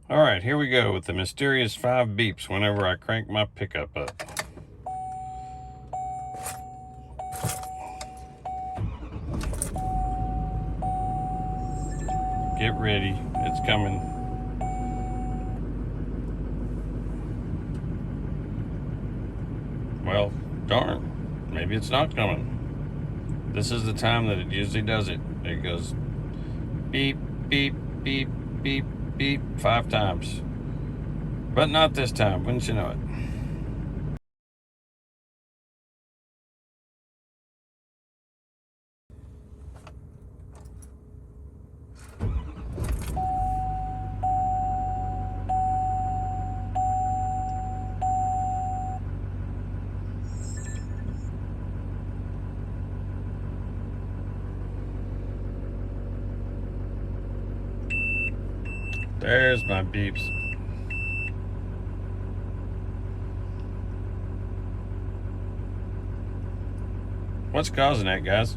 All right, here we go with the mysterious 5 beeps whenever I crank my pickup up. Get ready, it's coming. Well, darn, maybe it's not coming. This is the time that it usually does it. It goes beep, beep, beep, beep, beep 5 times. But not this time, wouldn't you know it? There's my beeps. What's causing that, guys?